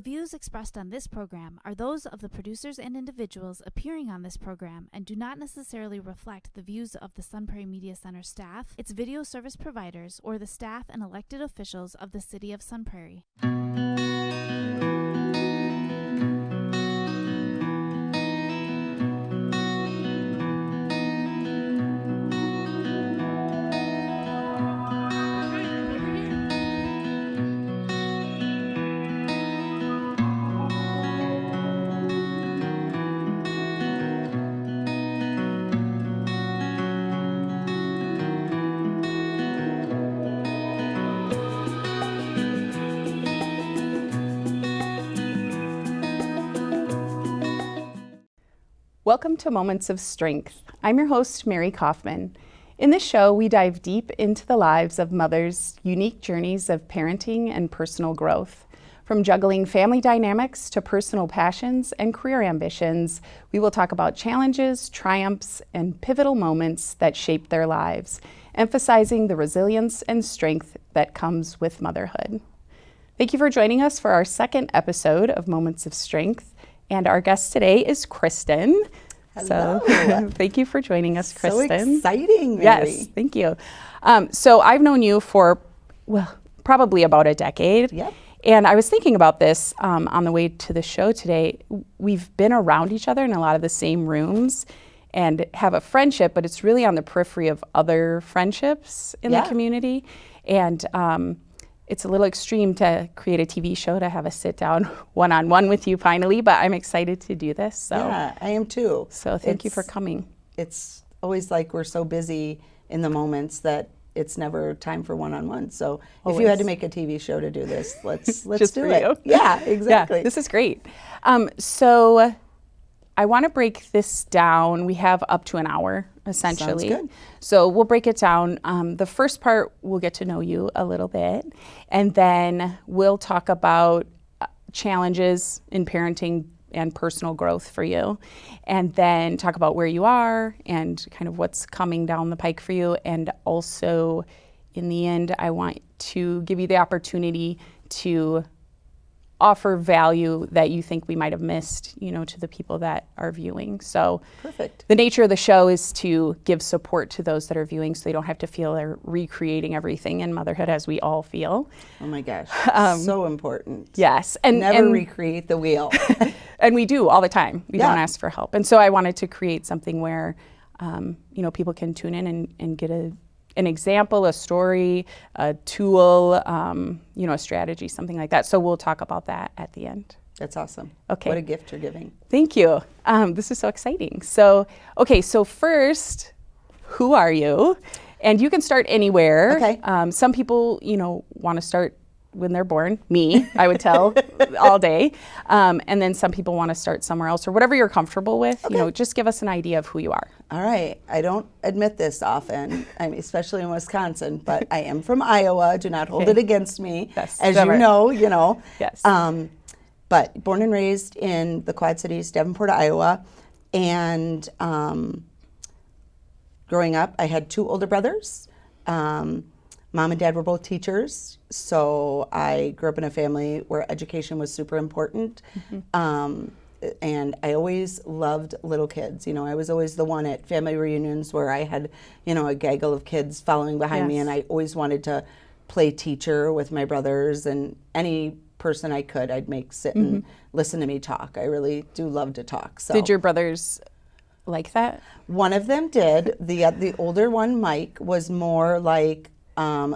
views expressed on this program are those of the producers and individuals appearing on this program and do not necessarily reflect the views of the Sun Prairie Media Center staff, its video service providers, or the staff and elected officials of the City of Sun Prairie. Welcome to Moments of Strength. I'm your host, Mary Kaufman. In this show, we dive deep into the lives of mothers' unique journeys of parenting and personal growth. From juggling family dynamics to personal passions and career ambitions, we will talk about challenges, triumphs, and pivotal moments that shape their lives, emphasizing the resilience and strength that comes with motherhood. Thank you for joining us for our second episode of Moments of Strength. And our guest today is Kristin. Hello. So thank you for joining us, Kristin. So exciting, Mary. Yes, thank you. So I've known you for, probably about a decade. Yep. And I was thinking about this on the way to the show today. We've been around each other in a lot of the same rooms and have a friendship, but it's really on the periphery of other friendships in the community. And it's a little extreme to create a TV show to have a sit down one-on-one with you finally, but I'm excited to do this. So. Yeah, I am too. So thank you for coming. It's always like we're so busy in the moments that it's never time for one-on-one. So if you had to make a TV show to do this, let's do it. You. Yeah, exactly. Yeah, this is great. So I want to break this down. We have up to an hour, essentially. Sounds good. So we'll break it down. The first part, we'll get to know you a little bit, and then we'll talk about challenges in parenting and personal growth for you, and then talk about where you are and kind of what's coming down the pike for you. And also, in the end, I want to give you the opportunity to offer value that you think we might have missed, to the people that are viewing. So perfect. The nature of the show is to give support to those that are viewing so they don't have to feel they're recreating everything in motherhood as we all feel. Oh my gosh, so important. Yes. Never recreate the wheel. And we do all the time. We don't ask for help. And so I wanted to create something where, people can tune in and get an example, a story, a tool, a strategy, something like that. So we'll talk about that at the end. That's awesome. Okay. What a gift you're giving. Thank you. This is so exciting. So first, who are you? And you can start anywhere. Okay. Some people, want to start when they're born. Me, I would tell all day. And then some people want to start somewhere else or whatever you're comfortable with. Okay. Just give us an idea of who you are. All right. I don't admit this often, especially in Wisconsin, but I am from Iowa. Do not hold it against me. Yes, as never. you know. Yes. But born and raised in the Quad Cities, Davenport, Iowa. And growing up, I had two older brothers. Mom and dad were both teachers, so I grew up in a family where education was super important. Mm-hmm. And I always loved little kids. I was always the one at family reunions where I had, a gaggle of kids following behind me, and I always wanted to play teacher with my brothers, and any person I could, I'd make sit and listen to me talk. I really do love to talk. So Did your brothers like that? One of them did. The older one, Mike, was more like,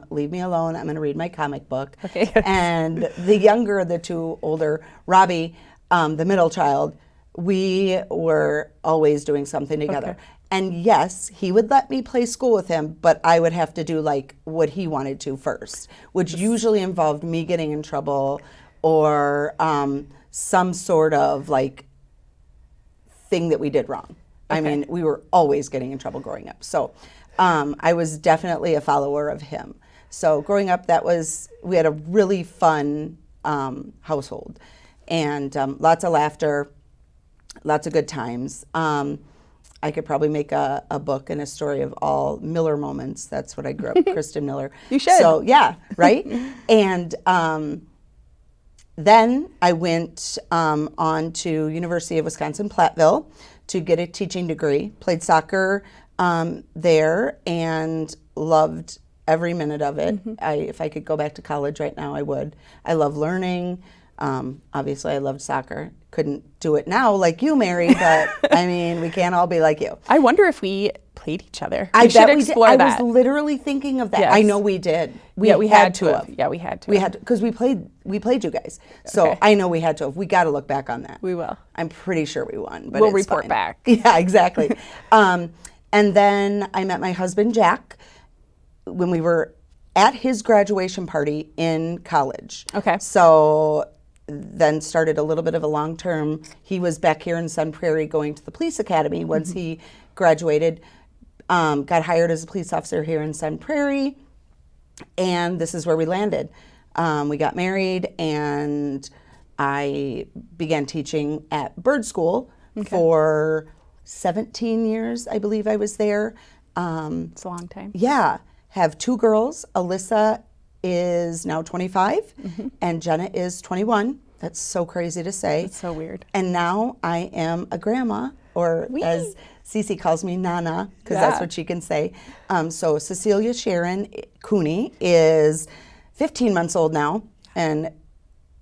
leave me alone, I'm going to read my comic book. Okay. And the younger of the two, older, Robbie, the middle child, we were always doing something together. Okay. And yes, he would let me play school with him, but I would have to do like what he wanted to first, which usually involved me getting in trouble or some sort of like thing that we did wrong. Okay. I mean, we were always getting in trouble growing up. So I was definitely a follower of him. So growing up, we had a really fun household, and lots of laughter, lots of good times. I could probably make a book and a story of all Miller moments. That's what I grew up, Kristin Miller. You should. So yeah, right? And then I went on to University of Wisconsin-Platteville to get a teaching degree. Played soccer there and loved every minute of it. If I could go back to college right now, I would. I love learning. Obviously, I loved soccer. Couldn't do it now like you, Mary, but I mean, we can't all be like you. I wonder if we played each other. I We should bet we did. explore I that. was literally thinking of that. Yes. I know we did. We had to have. have. Yeah, we had to. We had to, because we played you guys. So Okay. I know we had to have. We got to look back on that. We will. I'm pretty sure we won, but We'll it's report fine. back. Yeah, exactly. And then I met my husband, Jack, when we were at his graduation party in college. Okay. So then started a little bit of a long-term. He was back here in Sun Prairie going to the police academy once he graduated. Got hired as a police officer here in Sun Prairie, and this is where we landed. We got married, and I began teaching at Bird School for 17 years, I believe I was there. It's a long time. Yeah, have 2 girls. Alyssa is now 25, and Jenna is 21. That's so crazy to say. It's so weird. And now I am a grandma, or as Cece calls me, Nana, because that's Yeah. what she can say. So Cecilia Sharon Cooney is 15 months old now, and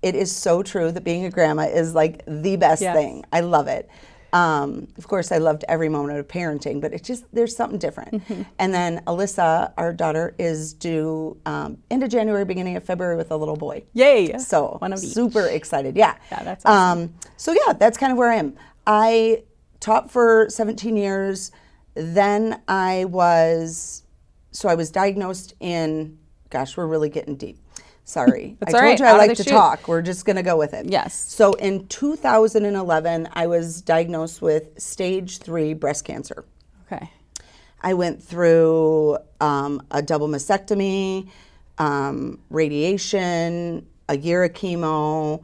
it is so true that being a grandma is like the best Yes. thing. I love it. Of course, I loved every moment of parenting, but it's just, there's something different. And then Alyssa, our daughter, is due end of January, beginning of February with a little boy. Yay. So One of each. super excited. Yeah. Yeah, that's awesome. So yeah, that's kind of where I am. I taught for 17 years. Then I was diagnosed in, gosh, we're really getting deep. Sorry. That's I all told right. you I Out of like the to chute. talk. We're just going to go with it. Yes. So in 2011, I was diagnosed with stage 3 breast cancer. Okay. I went through a double mastectomy, radiation, a year of chemo.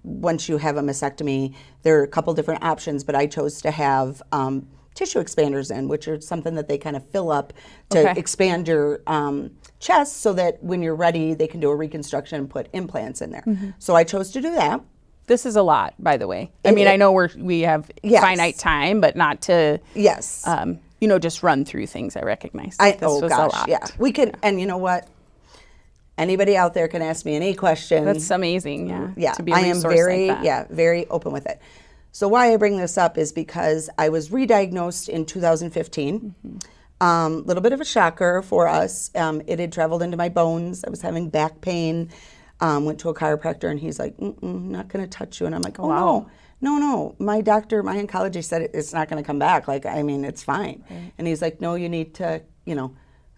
Once you have a mastectomy, there are a couple different options, but I chose to have tissue expanders in, which are something that they kind of fill up to Okay. expand your chest so that when you're ready, they can do a reconstruction and put implants in there. So I chose to do that. This is a lot, by the way. I mean, I know we have Yes. finite time, but not to, Yes. just run through things. I recognize. I, this oh was gosh, a lot. yeah. We can, and you know what? Anybody out there can ask me any question. That's amazing. Yeah. Yeah, To be a I am resource very, like that. very open with it. So why I bring this up is because I was re-diagnosed in 2015. Little bit of a shocker for us. It had traveled into my bones. I was having back pain. Went to a chiropractor, and he's like, not going to touch you. And I'm like, oh, Wow. no. My doctor, my oncologist said it's not going to come back. Like, I mean, it's fine. Right. And he's like, no, you need to,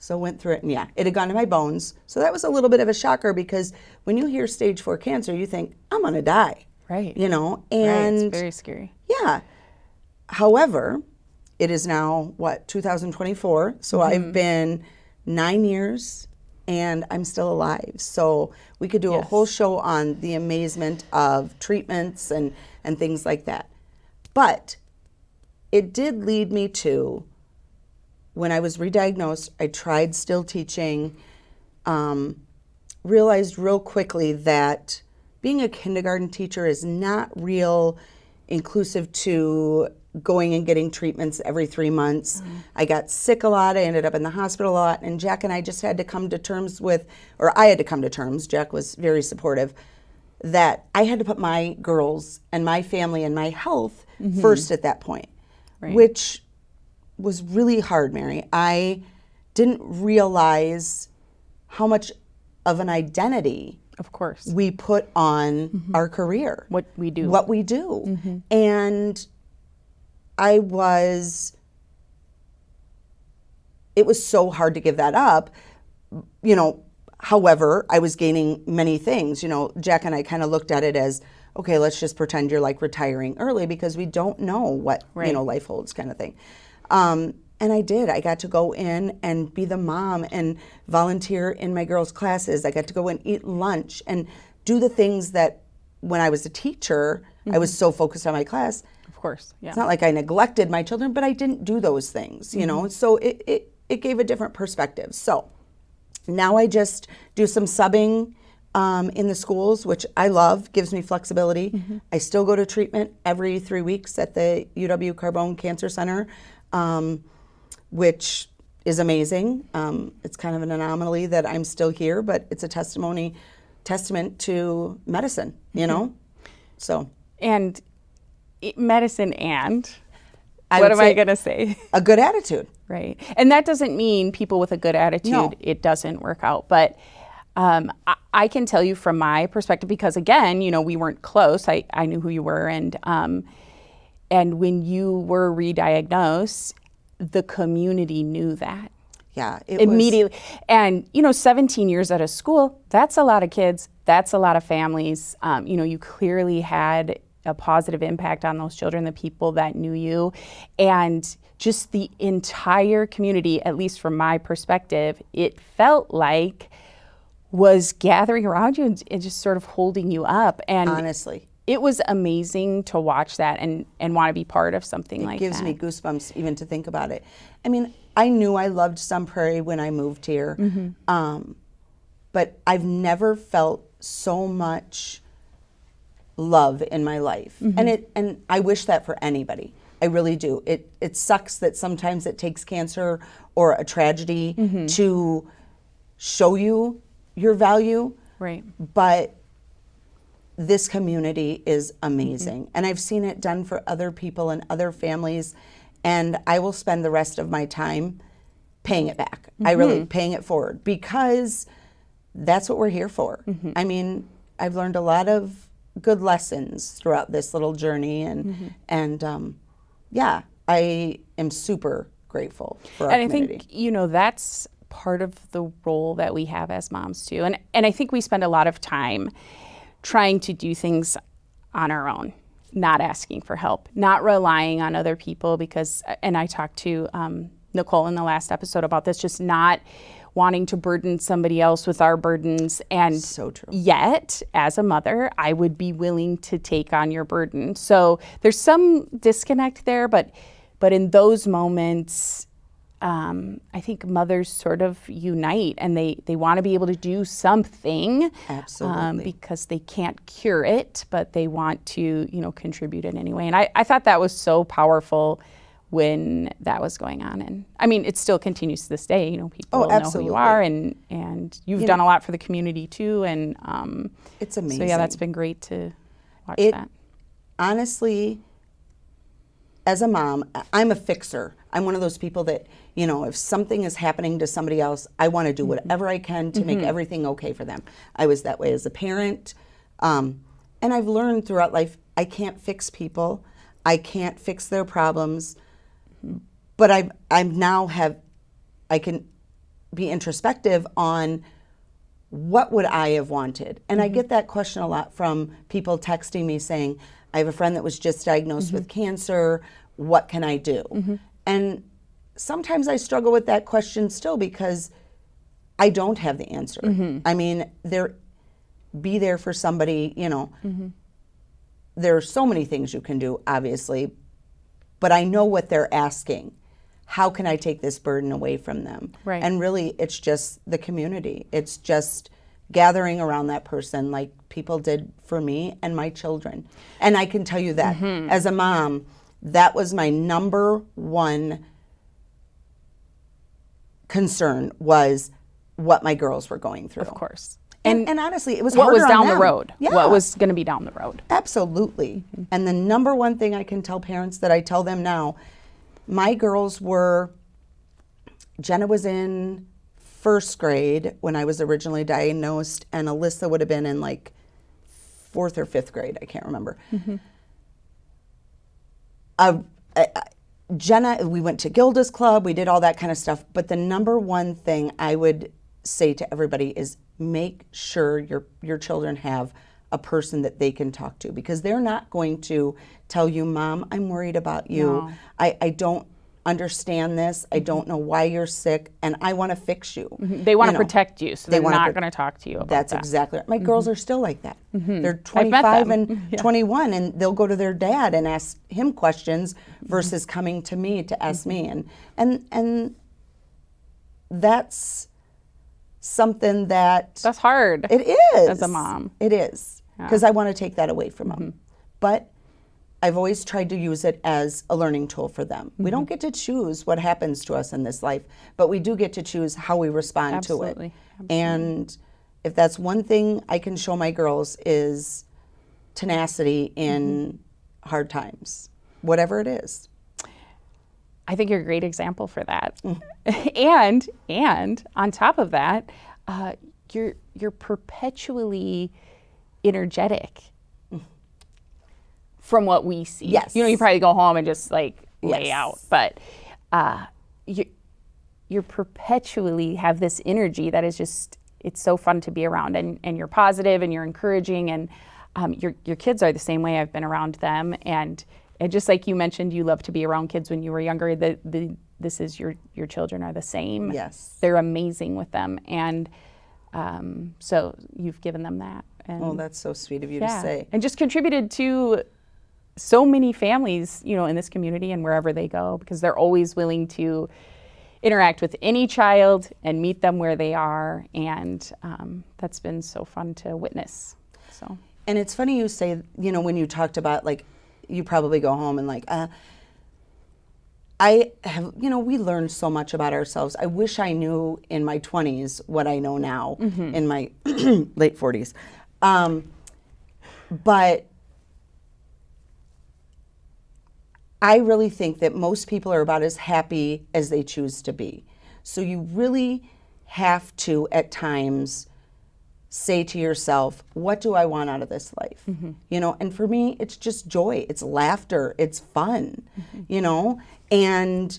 So went through it, and yeah, it had gone to my bones. So that was a little bit of a shocker, because when you hear stage 4 cancer, you think, I'm going to die. Right. And Right. It's very scary. yeah. However, it is now, 2024. So I've been 9 years and I'm still alive. So we could do a Yes. whole show on the amazement of treatments and things like that. But it did lead me to, when I was re-diagnosed, I tried still teaching, realized real quickly that being a kindergarten teacher is not real inclusive to going and getting treatments every 3 months. I got sick a lot. I ended up in the hospital a lot. And Jack and I just had to come to terms with, or I had to come to terms, Jack was very supportive, that I had to put my girls and my family and my health first at that point, Right. which was really hard, Mary. I didn't realize how much of an identity Of course. we put on our career. What we do. What we do. And it was so hard to give that up. However, I was gaining many things. Jack and I kind of looked at it as, okay, let's just pretend you're like retiring early, because we don't know what, Right. life holds, kind of thing. And I did. I got to go in and be the mom and volunteer in my girls' classes. I got to go and eat lunch and do the things that when I was a teacher, I was so focused on my class. Of course. Yeah. It's not like I neglected my children, but I didn't do those things, So it gave a different perspective. So now I just do some subbing in the schools, which I love, gives me flexibility. I still go to treatment every 3 weeks at the UW Carbone Cancer Center, which is amazing. It's kind of an anomaly that I'm still here, but it's a testament to medicine, you know? So. And medicine and, I what would am I say going to say? a good attitude. Right. And that doesn't mean people with a good attitude, No. it doesn't work out. But I can tell you from my perspective, because again, you know, we weren't close. I knew who you were. And when you were re-diagnosed, the community knew that. Yeah. It Immediately. And, you know, 17 years at a school, that's a lot of kids. That's a lot of families. You know, you clearly had a positive impact on those children, the people that knew you. And just the entire community, at least from my perspective, it felt like was gathering around you and just sort of holding you up. And honestly, it was amazing to watch that and want to be part of something like that. it gives me goosebumps even to think about it. I mean, I knew I loved Sun Prairie when I moved here, but I've never felt so much love in my life. And I wish that for anybody. I really do. It sucks that sometimes it takes cancer or a tragedy to show you your value. Right. But this community is amazing. And I've seen it done for other people and other families. And I will spend the rest of my time paying it back. I really paying it forward, because that's what we're here for. I mean, I've learned a lot of good lessons throughout this little journey, and yeah, I am super grateful for our community. I think, you know, that's part of the role that we have as moms too. And I think we spend a lot of time trying to do things on our own, not asking for help, not relying on other people, because, and I talked to Nicole in the last episode about this, just not wanting to burden somebody else with our burdens. And so true. Yet, as a mother, I would be willing to take on your burden. So there's some disconnect there, but in those moments, I think mothers sort of unite, and they want to be able to do something. Absolutely. Because they can't cure it, but they want to, you know, contribute in any way. And I thought that was so powerful when that was going on. And I mean, it still continues to this day. You know, people know who you are, and you've done a lot for the community too. And it's amazing. So yeah, that's been great to watch that. Honestly, as a mom, I'm a fixer. I'm one of those people that, you know, if something is happening to somebody else, I want to do whatever I can to make everything okay for them. I was that way as a parent. And I've learned throughout life, I can't fix people. I can't fix their problems. But I can be introspective on what would I have wanted. And I get that question a lot from people texting me saying, I have a friend that was just diagnosed with cancer. What can I do? And sometimes I struggle with that question still, because I don't have the answer. I mean, be there for somebody, you know. There are so many things you can do, obviously, but I know what they're asking. How can I take this burden away from them? Right. And really, it's just the community. It's just gathering around that person like people did for me and my children. And I can tell you that as a mom, that was my number one concern, was what my girls were going through. Of course. And honestly, it was what harder was down on the them. road. Yeah. What was going to be down the road. Absolutely. And the number one thing I can tell parents that I tell them now, my girls were, Jenna was in first grade when I was originally diagnosed, and Alyssa would have been in like fourth or fifth grade. I can't remember. Jenna, we went to Gilda's Club, we did all that kind of stuff. But the number one thing I would say to everybody is make sure your children have a person that they can talk to, because they're not going to tell you, Mom, I'm worried about you. No. I don't understand this. I don't know why you're sick, and I want to fix you. They want to protect you, so they're not going to talk to you about That's that. exactly right. My girls are still like that. They're I've met 25 them. and 21, and they'll go to their dad and ask him questions versus coming to me to ask me. And that's something that's hard. It is. As a mom. It is. Because I want to take that away from them. But I've always tried to use it as a learning tool for them. We don't get to choose what happens to us in this life, but we do get to choose how we respond to it. Absolutely. And if that's one thing I can show my girls is tenacity in hard times, whatever it is. I think you're a great example for that. And on top of that, you're perpetually energetic from what we see. Yes. You probably go home and just like lay Yes. out, but you perpetually have this energy that is just, it's so fun to be around, and you're positive and you're encouraging, and your kids are the same way. I've been around them, and just like you mentioned, you love to be around kids when you were younger. This is your children are the same. Yes. They're amazing with them, and so you've given them that. And, Oh, that's so sweet of you to say. and just contributed to so many families, in this community and wherever they go, because they're always willing to interact with any child and meet them where they are, and that's been so fun to witness. So. And it's funny you say, when you talked about like, you probably go home and like, I have, we learned so much about ourselves. I wish I knew in my 20s what I know now in my late 40s. But I really think that most people are about as happy as they choose to be. So you really have to, at times, say to yourself, what do I want out of this life? And for me, it's just joy, it's laughter, it's fun, and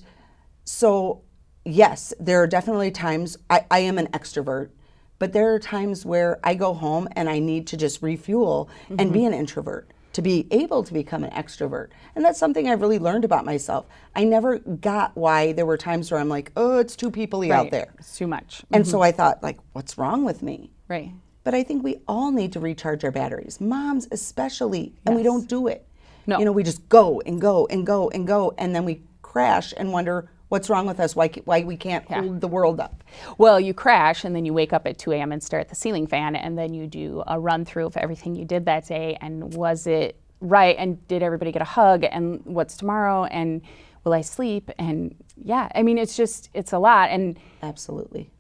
so yes, there are definitely times I am an extrovert, but there are times where I go home and I need to just refuel and be an introvert to be able to become an extrovert. And that's something I've really learned about myself. I never got why there were times where I'm like, oh, it's too people-y out there. It's too much. And so I thought, like, what's wrong with me? Right. But I think we all need to recharge our batteries, moms especially, and we don't do it. No. We just go and go and go and go, and then we crash and wonder what's wrong with us, why we can't hold the world up. Well, you crash, and then you wake up at 2 a.m. and stare at the ceiling fan, and then you do a run through of everything you did that day, and was it right, and did everybody get a hug, and what's tomorrow, and will I sleep, and it's a lot. And Absolutely.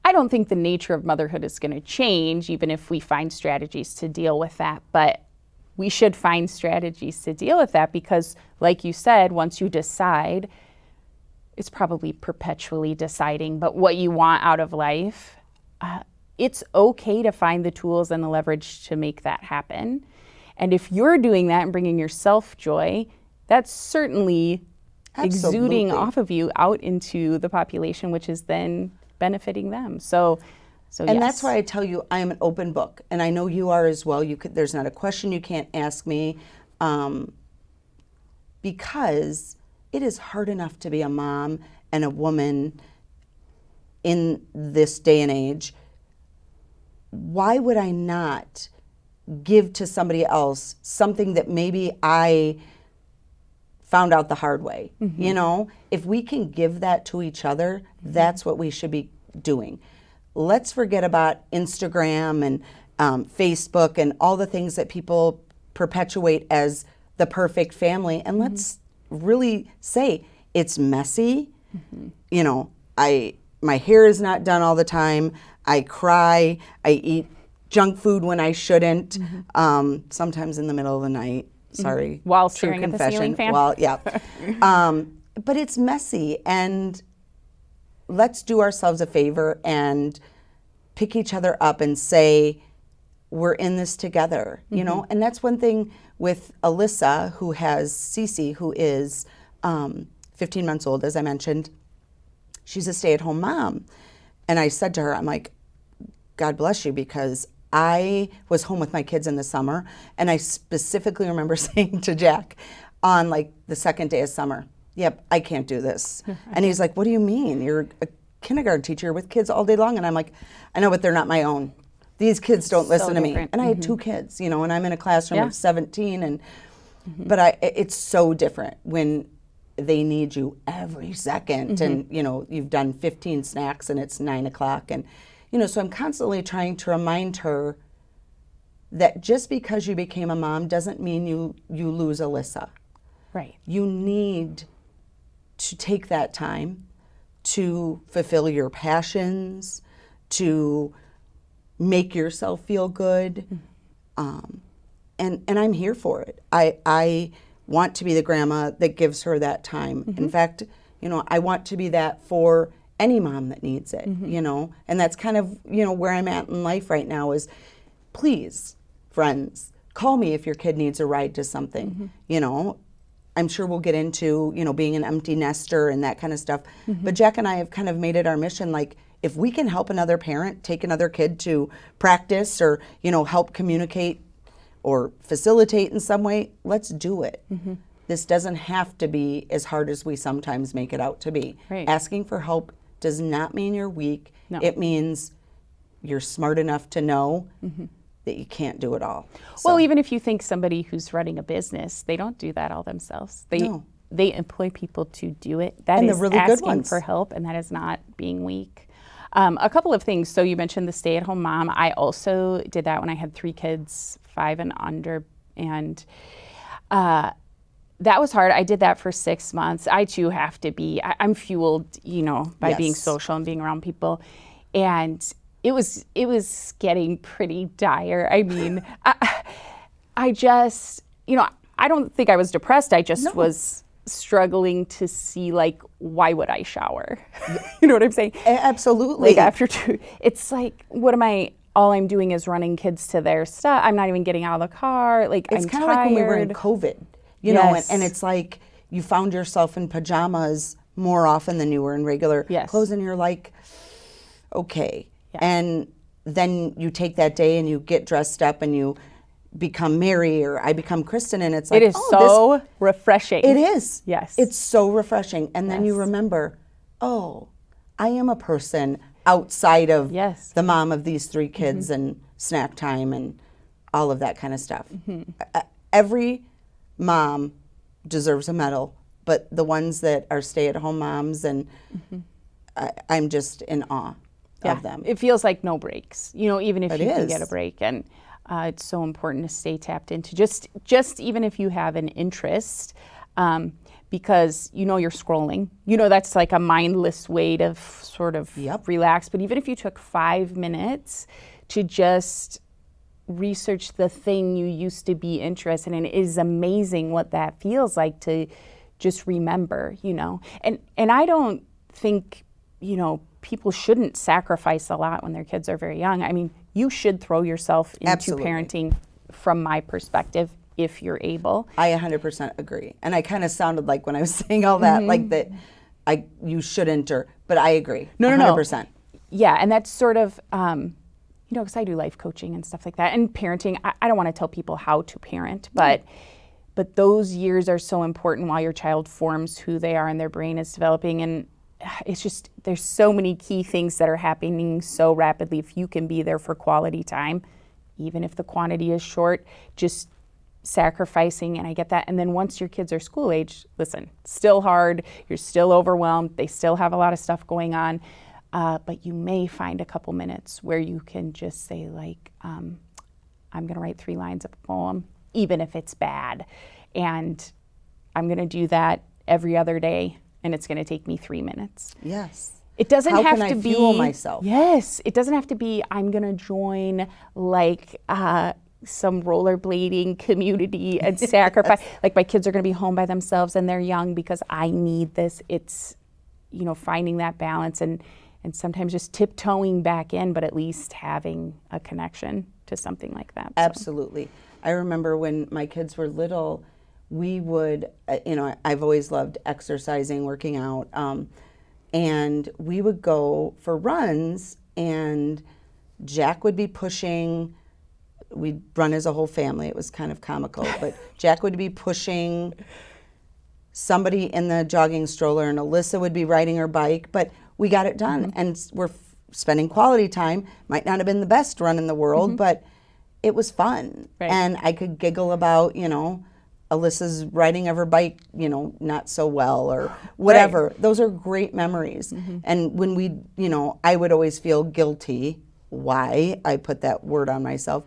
I don't think the nature of motherhood is going to change, even if we find strategies to deal with that. But we should find strategies to deal with that, because, like you said, once you decide, it's probably perpetually deciding, but what you want out of life, it's okay to find the tools and the leverage to make that happen. And if you're doing that and bringing yourself joy, that's certainly exuding off of you out into the population, which is then benefiting them. So And yes. that's why I tell you I am an open book, and I know you are as well. There's not a question you can't ask me, because it is hard enough to be a mom and a woman in this day and age. Why would I not give to somebody else something that maybe I found out the hard way? If we can give that to each other, that's what we should be doing. Let's forget about Instagram and Facebook and all the things that people perpetuate as the perfect family, and let's really say it's messy. My hair is not done all the time. I cry. I eat junk food when I shouldn't. Sometimes in the middle of the night. Sorry. While True staring at the ceiling confession. fan. Well, yeah. But it's messy, and let's do ourselves a favor and pick each other up and say, we're in this together, And that's one thing with Alyssa, who has Cece, who is 15 months old, as I mentioned. She's a stay-at-home mom. And I said to her, I'm like, God bless you, because I was home with my kids in the summer, and I specifically remember saying to Jack on like the second day of summer, yep, I can't do this. And he's like, what do you mean? You're a kindergarten teacher with kids all day long. And I'm like, I know, but they're not my own. These kids don't listen to me. And I had 2 kids, and I'm in a classroom of 17. And but it's so different when they need you every second. And, you've done 15 snacks and it's 9 o'clock. And, so I'm constantly trying to remind her that just because you became a mom doesn't mean you lose Alyssa. Right. You need to take that time to fulfill your passions, to make yourself feel good. And I'm here for it. I want to be the grandma that gives her that time. In fact, I want to be that for any mom that needs it, and that's kind of, where I'm at in life right now is, please, friends, call me if your kid needs a ride to something, I'm sure we'll get into, being an empty nester and that kind of stuff. But Jack and I have kind of made it our mission, like, if we can help another parent take another kid to practice or, help communicate or facilitate in some way, let's do it. This doesn't have to be as hard as we sometimes make it out to be. Right. Asking for help does not mean you're weak. No. It means you're smart enough to know that you can't do it all. Well, even if you think somebody who's running a business, they don't do that all themselves. They employ people to do it. That And is the really good asking ones. for help, and that is not being weak. A couple of things. So you mentioned the stay-at-home mom. I also did that when I had 3 kids, 5 and under, and that was hard. I did that for 6 months. I too have to be. I'm fueled, by being Yes. social and being around people, and it was getting pretty dire. I mean, I just, I don't think I was depressed. I just was struggling to see, like, why would I shower? You know what I'm saying? Absolutely. Like, after 2, it's like, all I'm doing is running kids to their stuff. I'm not even getting out of the car. Like, It's I'm kind of tired. like when we were in COVID, Yes. and it's like you found yourself in pajamas more often than you were in regular Yes. clothes, and you're like, okay. Yeah. And then you take that day and you get dressed up and you become Mary, or I become Kristin, and it's like, It is so refreshing. it is. Yes. It's so refreshing. And then you Yes. remember, oh, I am a person outside of Yes. the mom of these 3 kids and snack time and all of that kind of stuff. Every mom deserves a medal, but the ones that are stay-at-home moms, and I'm just in awe of them. It feels like no breaks, even if It you can is. get a break. And it's so important to stay tapped into just even if you have an interest, because you're scrolling. That's like a mindless way to sort of relax. But even if you took 5 minutes to just research the thing you used to be interested in, it is amazing what that feels like to just remember, And I don't think, people shouldn't sacrifice a lot when their kids are very young. I mean, you should throw yourself into Absolutely. parenting from my perspective if you're able. I 100% agree. And I kind of sounded like when I was saying all that, like that you shouldn't, but I agree. No. 100%. Yeah, and that's sort of, because I do life coaching and stuff like that. And parenting, I don't want to tell people how to parent, but those years are so important while your child forms who they are and their brain is developing. And it's just, there's so many key things that are happening so rapidly. If you can be there for quality time, even if the quantity is short, just sacrificing, and I get that. And then once your kids are school age, listen, still hard, you're still overwhelmed, they still have a lot of stuff going on, but you may find a couple minutes where you can just say, like, I'm gonna write 3 lines of a poem, even if it's bad, and I'm gonna do that every other day, and it's gonna take me 3 minutes. Yes. It doesn't How have can to I be fuel myself? Yes, it doesn't have to be I'm gonna join like some rollerblading community and sacrifice. Like, my kids are gonna be home by themselves and they're young because I need this. It's finding that balance and sometimes just tiptoeing back in, but at least having a connection to something like that. So. Absolutely. I remember when my kids were little, we would, I've always loved exercising, working out, and we would go for runs, and Jack would be pushing. We'd run as a whole family. It was kind of comical, but Jack would be pushing somebody in the jogging stroller, and Alyssa would be riding her bike, but we got it done, and we're spending quality time. Might not have been the best run in the world, but it was fun. Right. And I could giggle about, Alyssa's riding of her bike, not so well or whatever. Right. Those are great memories. And when we, I would always feel guilty, why I put that word on myself,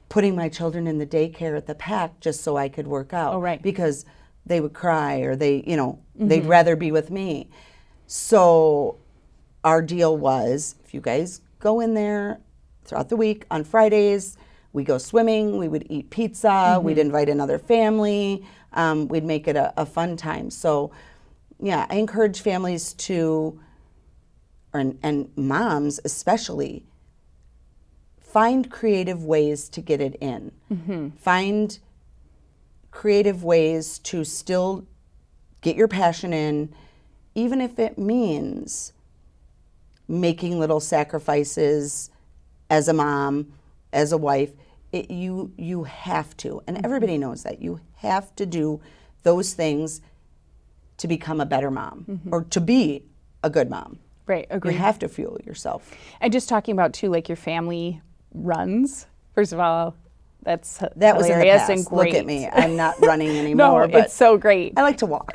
putting my children in the daycare at the PAC just so I could work out. Oh, right. Because they would cry or they'd rather be with me. So our deal was, if you guys go in there throughout the week on Fridays, we go swimming, we would eat pizza, we'd invite another family, we'd make it a fun time. So yeah, I encourage families to, and moms especially, find creative ways to get it in. Find creative ways to still get your passion in, even if it means making little sacrifices as a mom, as a wife. You have to, and everybody knows that. You have to do those things to become a better mom or to be a good mom. Right, agree. You have to fuel yourself. And just talking about too, like your family runs. First of all, that was hilarious and great. Look at me, I'm not running anymore. No, but it's so great. I like to walk.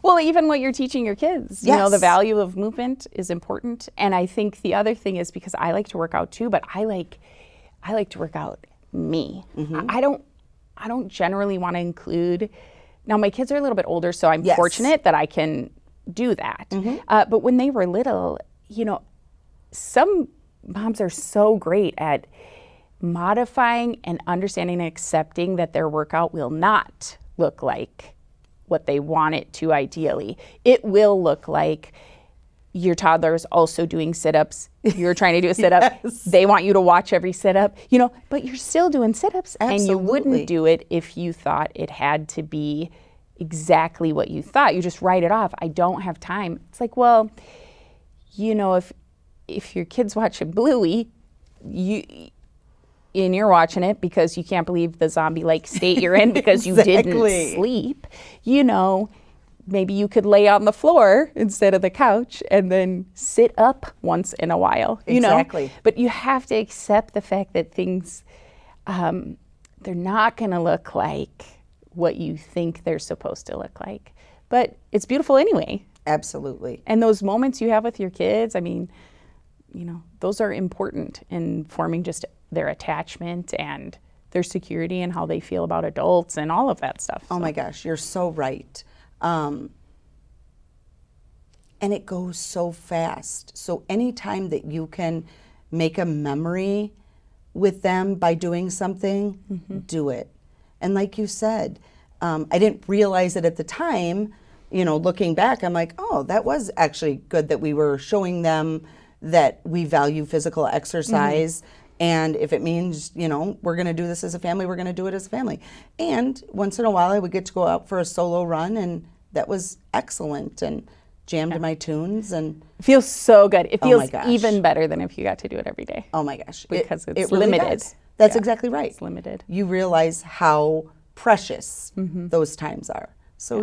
Well, even what you're teaching your kids, the value of movement is important. And I think the other thing is, because I like to work out too, but I like to work out me. I don't generally want to include. Now my kids are a little bit older, so I'm fortunate that I can do that. But when they were little, some moms are so great at modifying and understanding and accepting that their workout will not look like what they want it to ideally. It will look like your toddler is also doing sit-ups. You're trying to do a sit-up. They want you to watch every sit-up, but you're still doing sit-ups. Absolutely. And you wouldn't do it if you thought it had to be exactly what you thought. You just write it off. I don't have time. It's like, well, if your kid's watching Bluey, and you're watching it because you can't believe the zombie-like state you're in because you didn't sleep, maybe you could lay on the floor instead of the couch and then sit up once in a while, Exactly. But you have to accept the fact that things, they're not going to look like what you think they're supposed to look like. But it's beautiful anyway. Absolutely. And those moments you have with your kids, those are important in forming just their attachment and their security and how they feel about adults and all of that stuff. Oh my gosh, you're so right. And it goes so fast. So anytime that you can make a memory with them by doing something, do it. And like you said, I didn't realize it at the time. Looking back, I'm like, oh, that was actually good that we were showing them that we value physical exercise. And if it means, we're going to do this as a family, we're going to do it as a family. And once in a while, I would get to go out for a solo run, and that was excellent, and jammed to my tunes. And it feels so good. It feels my gosh. Even better than if you got to do it every day. Oh my gosh. Because it's it really limited. Does. That's exactly right. It's limited. You realize how precious those times are. So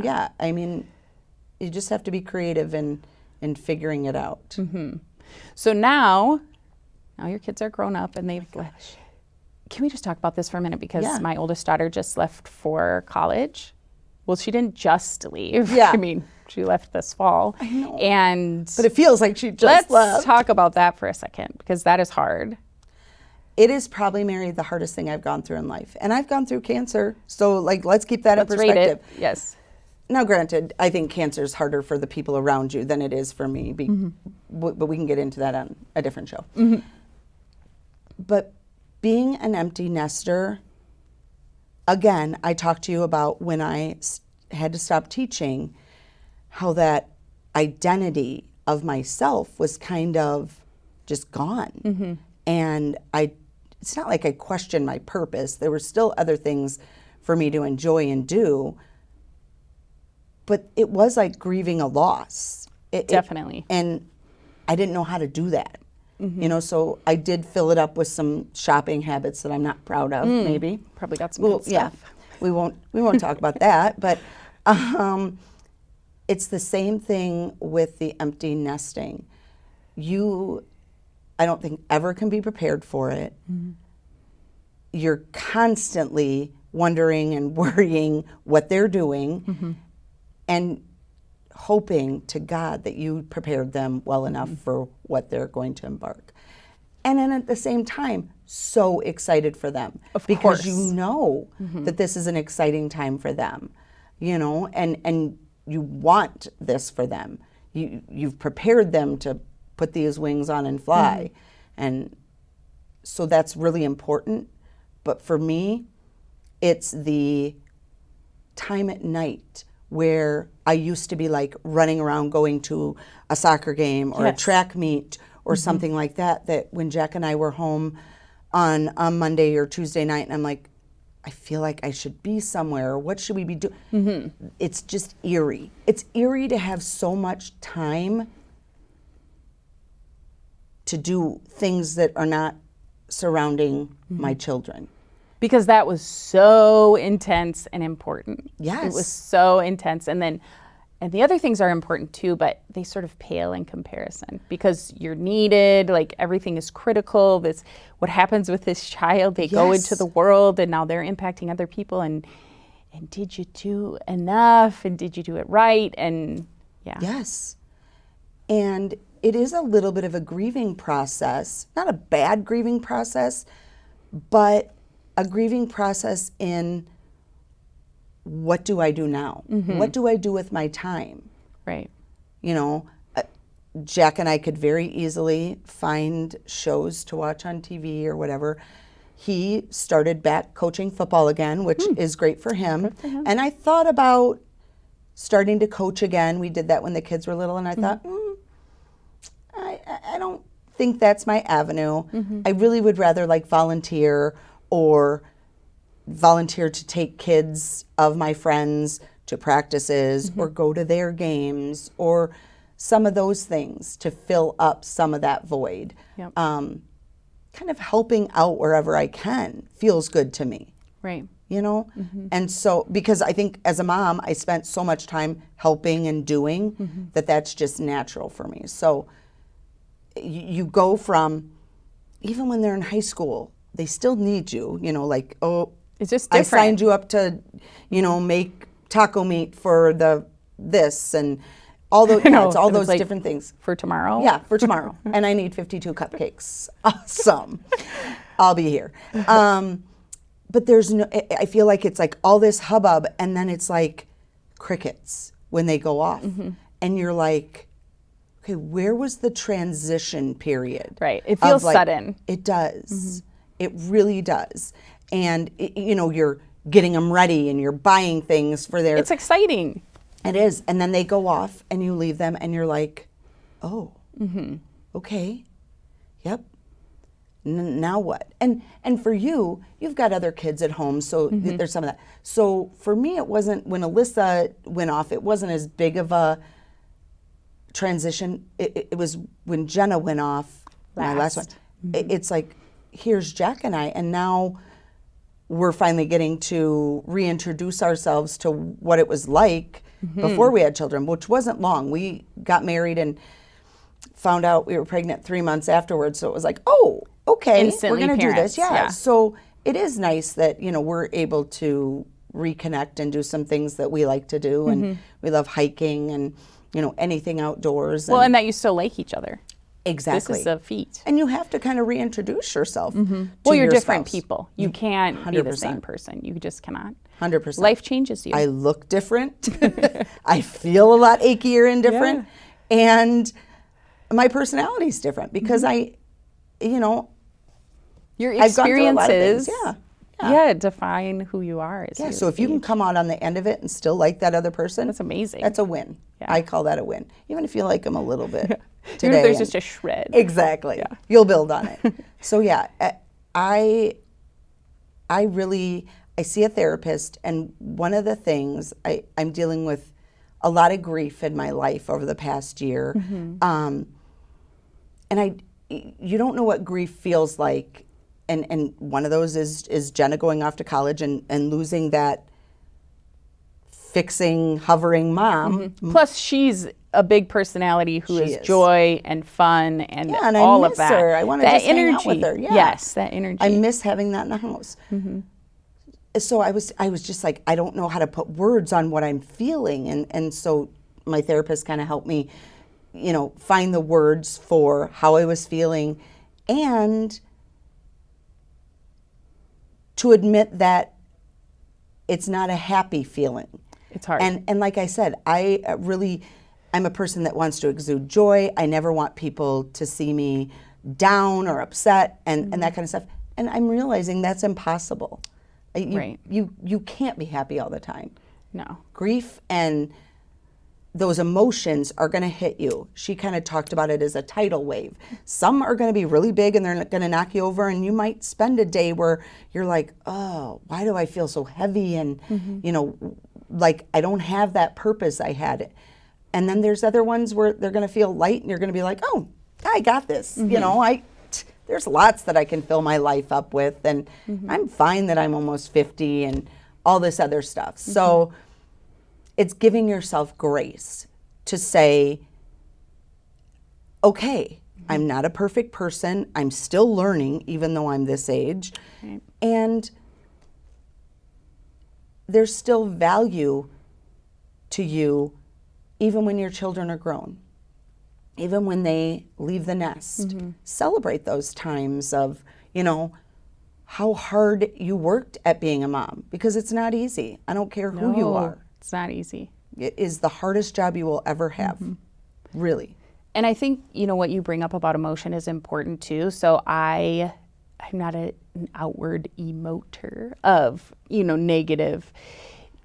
you just have to be creative in figuring it out. So now your kids are grown up and they've left. Can we just talk about this for a minute? Because my oldest daughter just left for college. Well, she didn't just leave. Yeah. She left this fall. I know. But it feels like she just left. Let's talk about that for a second, because that is hard. It is probably, Mary, the hardest thing I've gone through in life. And I've gone through cancer. So let's keep that in perspective. Rate it. Yes. Now, granted, I think cancer is harder for the people around you than it is for me, but we can get into that on a different show. But being an empty nester, again, I talked to you about when I had to stop teaching, how that identity of myself was kind of just gone. And it's not like I questioned my purpose. There were still other things for me to enjoy and do. But it was like grieving a loss. Definitely. And I didn't know how to do that. So I did fill it up with some shopping habits that I'm not proud of, maybe. Probably got some good stuff. We won't talk about that. But it's the same thing with the empty nesting. I don't think ever can be prepared for it. You're constantly wondering and worrying what they're doing and hoping to God that you prepared them well enough for what they're going to embark. And then at the same time, so excited for them. Because course. you know that this is an exciting time for them, you know, and you want this for them. You've prepared them to put these wings on and fly. And so that's really important. But for me, it's the time at night where I used to be like running around going to a soccer game or a track meet or something like that, that when Jack and I were home on a Monday or Tuesday night, and I'm like, I feel like I should be somewhere, or what should we be doing? It's just eerie. It's eerie to have so much time to do things that are not surrounding my children. Because that was so intense and important. Yes. It was so intense. And the other things are important too, but they sort of pale in comparison because you're needed, like everything is critical. This, what happens with this child, they go into the world and now they're impacting other people, and did you do enough, and did you do it right? And Yes. And it is a little bit of a grieving process, not a bad grieving process, but a grieving process in what do I do now? What do I do with my time? Right. You know, Jack and I could very easily find shows to watch on TV or whatever. He started back coaching football again, which is great for him. And I thought about starting to coach again. We did that when the kids were little, and I thought, I don't think that's my avenue. I really would rather like volunteer or volunteer to take kids of my friends to practices or go to their games or some of those things to fill up some of that void. Kind of helping out wherever I can feels good to me. Right. You know? And so, because I think as a mom, I spent so much time helping and doing that that's just natural for me. So you go from, even when they're in high school, they still need you, you know, like, oh, it's just I different. signed you up to, you know, make taco meat for this and all those, it's all those like, different things. For tomorrow? Yeah, for tomorrow. And I need 52 cupcakes. Awesome. I'll be here. But there's no, I feel like it's like all this hubbub, and then it's like crickets when they go off. And you're like, okay, where was the transition period? Right. It feels like, sudden. It does. It really does. And, you know, you're getting them ready and you're buying things for their... It's exciting. It is. And then they go off and you leave them and you're like, oh, okay, yep. Now what? And for you, you've got other kids at home, so there's some of that. So for me, it wasn't, when Alyssa went off, it wasn't as big of a transition. It was when Jenna went off, my last one. It's like, here's Jack and I, and now we're finally getting to reintroduce ourselves to what it was like before we had children, which wasn't long. We got married and found out we were pregnant 3 months afterwards, so it was like, oh, okay, Instantly we're going to do this. parents, yeah. So it is nice that, you know, we're able to reconnect and do some things that we like to do, and we love hiking and, you know, anything outdoors. Well, and that you still like each other. Exactly. This is a feat. And you have to kind of reintroduce yourself. Well, you're your different spouse. people. You can't be the 100%. same person. You just cannot. 100%. Life changes you. I look different. I feel a lot achier and different. And my personality's different because I, you know, Your I've gone through a lot of experiences, things. define who you are. As Yeah, you so if you can age. come out on the end of it and still like that other person, That's amazing. That's a win. Yeah. I call that a win. Even if you like them a little bit today. Even if there's and- just a shred. Exactly. Yeah. You'll build on it. So yeah, I see a therapist, and one of the things I'm dealing with a lot of grief in my life over the past year, and you don't know what grief feels like, and one of those is Jenna going off to college and losing that fixing, hovering mom. Plus, she's a big personality who She is is. joy and fun and Yeah, and all I of miss that. her. I want to that just energy. hang out with her. Yeah. Yes, that energy. I miss having that in the house. so I was just like, I don't know how to put words on what I'm feeling. And so my therapist kind of helped me, find the words for how I was feeling and to admit that it's not a happy feeling. It's hard. And like I said, I'm a person that wants to exude joy. I never want people to see me down or upset and that kind of stuff. And I'm realizing that's impossible. Right. You can't be happy all the time. No. Grief and those emotions are going to hit you. She kind of talked about it as a tidal wave. Some are going to be really big and they're going to knock you over, and you might spend a day where you're like, oh, why do I feel so heavy? And, like I don't have that purpose I had. And then there's other ones where they're going to feel light and you're going to be like, oh, I got this. There's lots that I can fill my life up with, and I'm fine that I'm almost 50 and all this other stuff. So it's giving yourself grace to say, okay, I'm not a perfect person. I'm still learning, even though I'm this age. Right. And there's still value to you, even when your children are grown. Even when they leave the nest, celebrate those times of, how hard you worked at being a mom, because it's not easy. I don't care who you are. It's not easy. It is the hardest job you will ever have, really. And I think, what you bring up about emotion is important too. So I'm not an outward emoter of, negative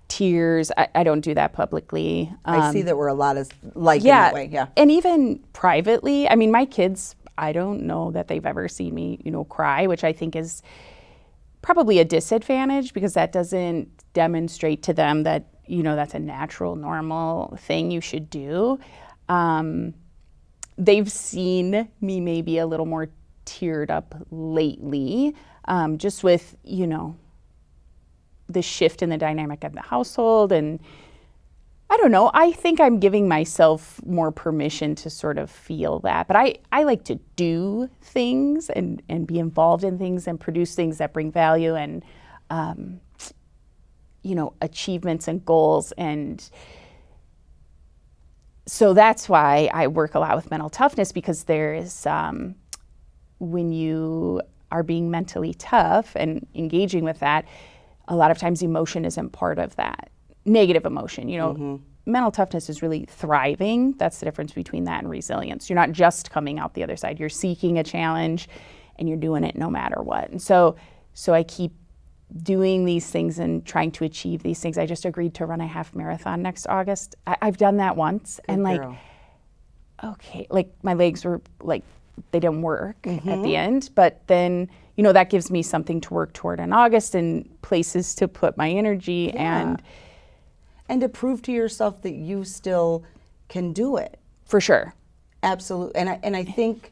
tears. I don't do that publicly. I see that we're a lot of like in that way, yeah. And even privately, I mean, my kids, I don't know that they've ever seen me, cry, which I think is probably a disadvantage, because that doesn't demonstrate to them that, that's a natural, normal thing you should do. They've seen me maybe a little more teared up lately, just with, the shift in the dynamic of the household. And I don't know, I think I'm giving myself more permission to sort of feel that. But I like to do things and be involved in things and produce things that bring value and, achievements and goals. And so that's why I work a lot with mental toughness, because there is, when you are being mentally tough and engaging with that, a lot of times emotion isn't part of that. Negative emotion, mental toughness is really thriving. That's the difference between that and resilience. You're not just coming out the other side. You're seeking a challenge and you're doing it no matter what. And so I keep doing these things and trying to achieve these things. I just agreed to run a half marathon next August. I've done that once. Good and girl. Okay, my legs were they didn't work at the end, but then, that gives me something to work toward in August and places to put my energy and to prove to yourself that you still can do it. For sure. Absolutely. And I think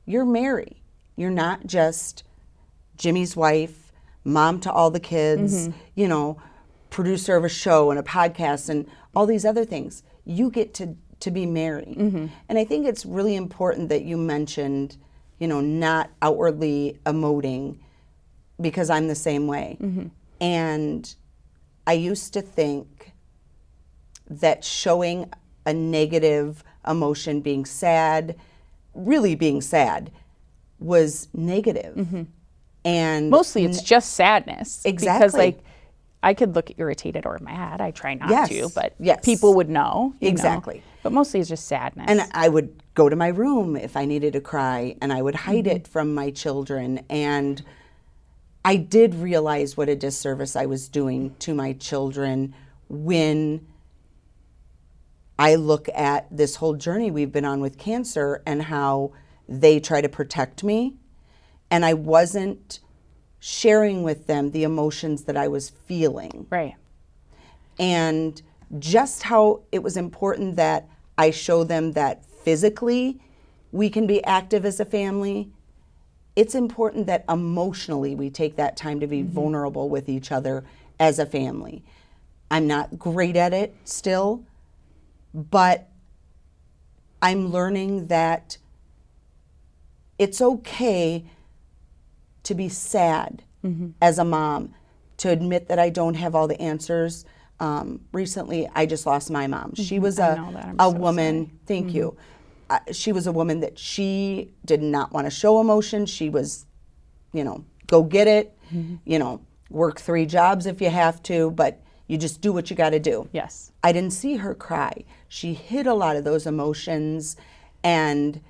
you're Mary. You're not just Jimmy's wife, mom to all the kids, producer of a show and a podcast and all these other things. You get to be Mary. And I think it's really important that you mentioned, not outwardly emoting, because I'm the same way. And I used to think that showing a negative emotion, being sad, really being sad, was negative. And mostly it's just sadness. Exactly. Because I could look irritated or mad. I try not to, but Yes. people would know. Exactly. But mostly it's just sadness. And I would go to my room if I needed to cry, and I would hide it from my children. And I did realize what a disservice I was doing to my children when I look at this whole journey we've been on with cancer and how they try to protect me. And I wasn't sharing with them the emotions that I was feeling. Right. And just how it was important that I show them that physically we can be active as a family. It's important that emotionally we take that time to be vulnerable with each other as a family. I'm not great at it still, but I'm learning that it's okay to be sad as a mom, to admit that I don't have all the answers. Recently, I just lost my mom. She was a woman. Sorry. Thank you. She was a woman that she did not want to show emotion. She was, go get it, work 3 jobs if you have to, but you just do what you got to do. Yes. I didn't see her cry. She hid a lot of those emotions and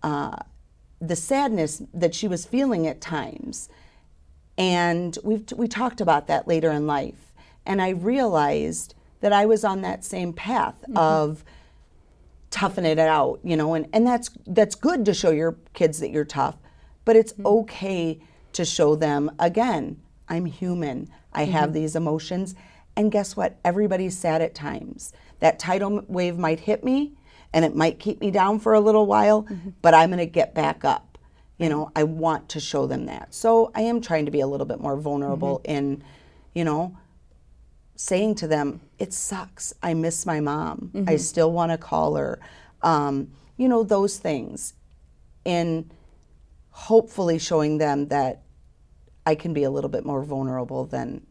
the sadness that she was feeling at times. And we talked about that later in life. And I realized that I was on that same path of toughing it out, and that's good to show your kids that you're tough, but it's okay to show them, again, I'm human. I have these emotions. And guess what? Everybody's sad at times. That tidal wave might hit me and it might keep me down for a little while, but I'm going to get back up. I want to show them that. So I am trying to be a little bit more vulnerable in, saying to them, it sucks. I miss my mom. I still want to call her. Those things. And hopefully showing them that I can be a little bit more vulnerable than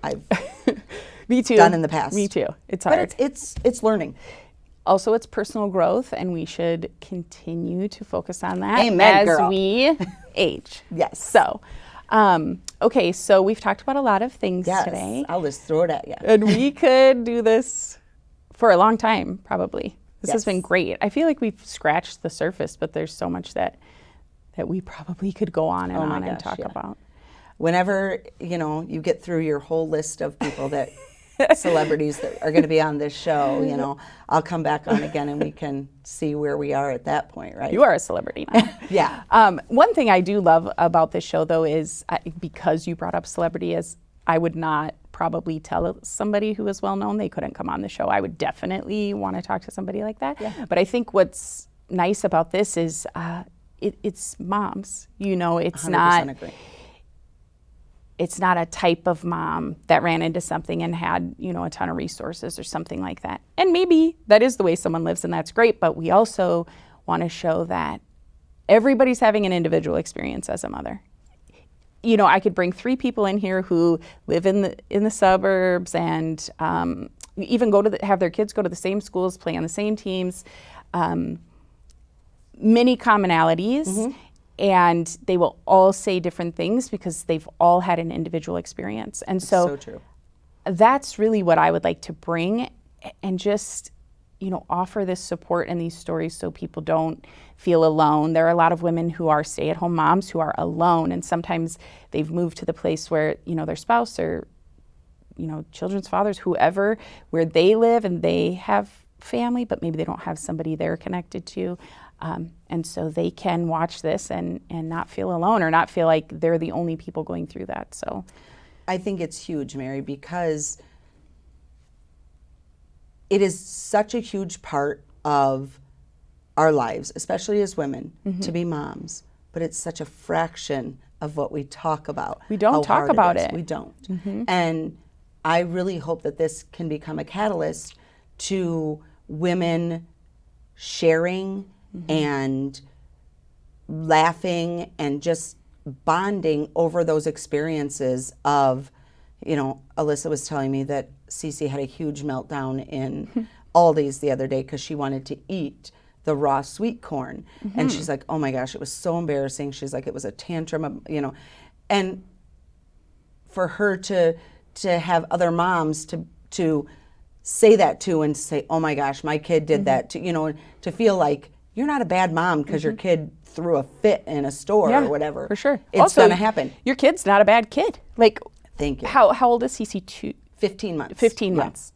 I've Me too. done in the past. Me too. It's hard. But it's learning. Also, it's personal growth, and we should continue to focus on that Amen, as girl. we age. Yes. So, okay, so we've talked about a lot of things Yes. today. I'll just throw it at you. And we could do this for a long time, probably. This has Yes. been great. I feel like we've scratched the surface, but there's so much that we probably could go on and on and talk about. Whenever, you get through your whole list of people that celebrities that are going to be on this show, I'll come back on again and we can see where we are at that point, right? You are a celebrity now. Yeah. One thing I do love about this show, though, is because you brought up celebrity, is I would not probably tell somebody who is well known they couldn't come on the show. I would definitely want to talk to somebody like that. Yeah. But I think what's nice about this is it's moms. It's 100% not. agree. It's not a type of mom that ran into something and had, a ton of resources or something like that. And maybe that is the way someone lives and that's great, but we also want to show that everybody's having an individual experience as a mother. I could bring 3 people in here who live in the suburbs and even have their kids go to the same schools, play on the same teams, many commonalities. And they will all say different things because they've all had an individual experience. And so true. That's really what I would like to bring and just, offer this support and these stories so people don't feel alone. There are a lot of women who are stay-at-home moms who are alone, and sometimes they've moved to the place where, their spouse or, children's fathers, whoever, where they live and they have family, but maybe they don't have somebody they're connected to. And so they can watch this and not feel alone or not feel like they're the only people going through that. So I think it's huge, Mary, because it is such a huge part of our lives, especially as women, to be moms. But it's such a fraction of what we talk about. We don't how talk hard about is. it. We don't. And I really hope that this can become a catalyst to women sharing and laughing and just bonding over those experiences of, Alyssa was telling me that Cece had a huge meltdown in Aldi's the other day because she wanted to eat the raw sweet corn. And she's like, oh my gosh, it was so embarrassing. She's like, it was a tantrum, and for her to have other moms to say that to and say, oh my gosh, my kid did that to, and to feel like you're not a bad mom because your kid threw a fit in a store or whatever. For sure. It's going to happen. Your kid's not a bad kid. Like, thank you. How old is Cece? 15 months. 15 Yeah. months.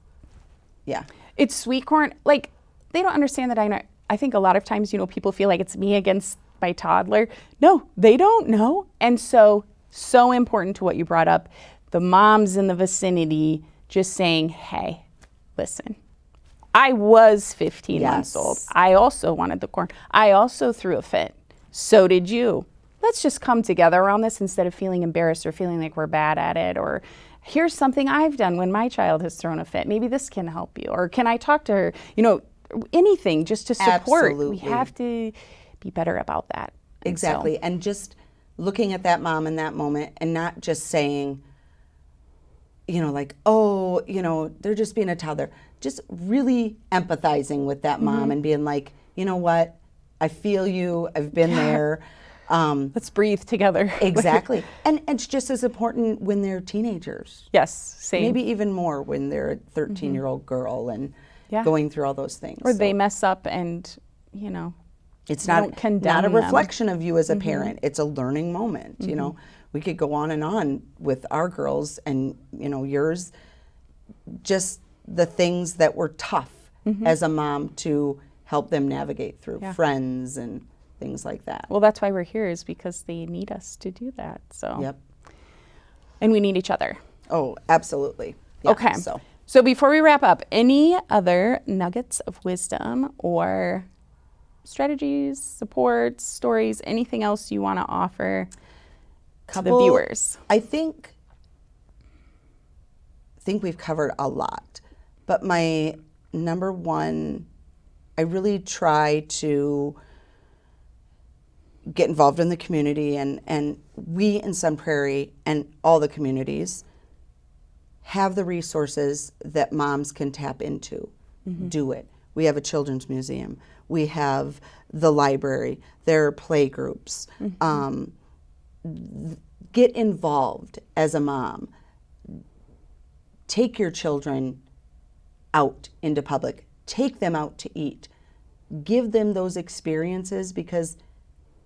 Yeah. It's sweet corn. Like, they don't understand that I think a lot of times, people feel like it's me against my toddler. No, they don't know. And so important to what you brought up. The moms in the vicinity just saying, hey, listen, I was 15 months old. I also wanted the corn. I also threw a fit. So did you. Let's just come together around this instead of feeling embarrassed or feeling like we're bad at it, or here's something I've done when my child has thrown a fit. Maybe this can help you. Or can I talk to her? Anything just to support. Absolutely. We have to be better about that. Exactly. And just looking at that mom in that moment and not just saying, like, oh, they're just being a toddler. Just really empathizing with that mom and being like, you know what? I feel you. I've been there. Let's breathe together. Exactly. And it's just as important when they're teenagers. Yes, same. Maybe even more when they're a 13-year-old girl and going through all those things. Or they mess up and, it's don't condemn not a them. reflection of you as a parent. It's a learning moment. We could go on and on with our girls and yours, just the things that were tough as a mom to help them navigate through friends and things like that. Well, that's why we're here, is because they need us to do that. So Yep. And we need each other. Oh, absolutely. Yeah, Okay. So before we wrap up, any other nuggets of wisdom or strategies, supports, stories, anything else you want to offer to the viewers? I think we've covered a lot, but my number one, I really try to get involved in the community, and we in Sun Prairie and all the communities have the resources that moms can tap into. Do it. We have a children's museum. We have the library. There are play groups. Get involved as a mom. Take your children out into public. Take them out to eat. Give them those experiences, because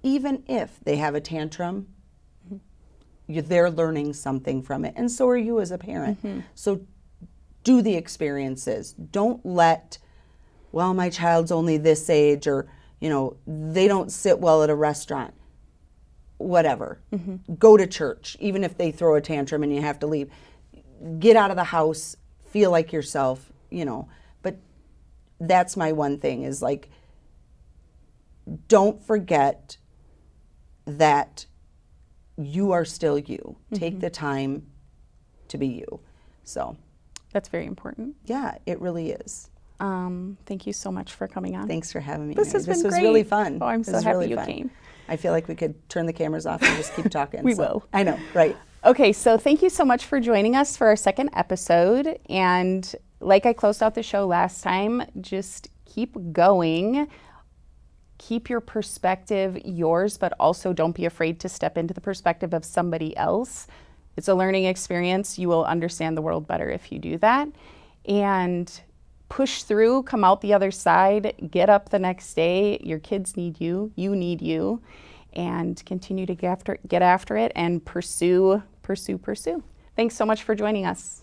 even if they have a tantrum, they're learning something from it. And so are you as a parent. So do the experiences. Don't let, well, my child's only this age, or, they don't sit well at a restaurant. Whatever. Go to church, even if they throw a tantrum and you have to leave. Get out of the house, feel like yourself, But that's my one thing, is like, don't forget that you are still you. Take the time to be you. So that's very important. Yeah, it really is. Thank you so much for coming on. Thanks for having me. This has been great. great. Really fun. Oh, I'm so happy you came. I feel like we could turn the cameras off and just keep talking. We will. I know, right. Okay, so thank you so much for joining us for our second episode. And like I closed out the show last time, just keep going. Keep your perspective yours, but also don't be afraid to step into the perspective of somebody else. It's a learning experience. You will understand the world better if you do that. And push through, come out the other side, get up the next day. Your kids need you, you need you, and continue to get after it and pursue. Thanks so much for joining us.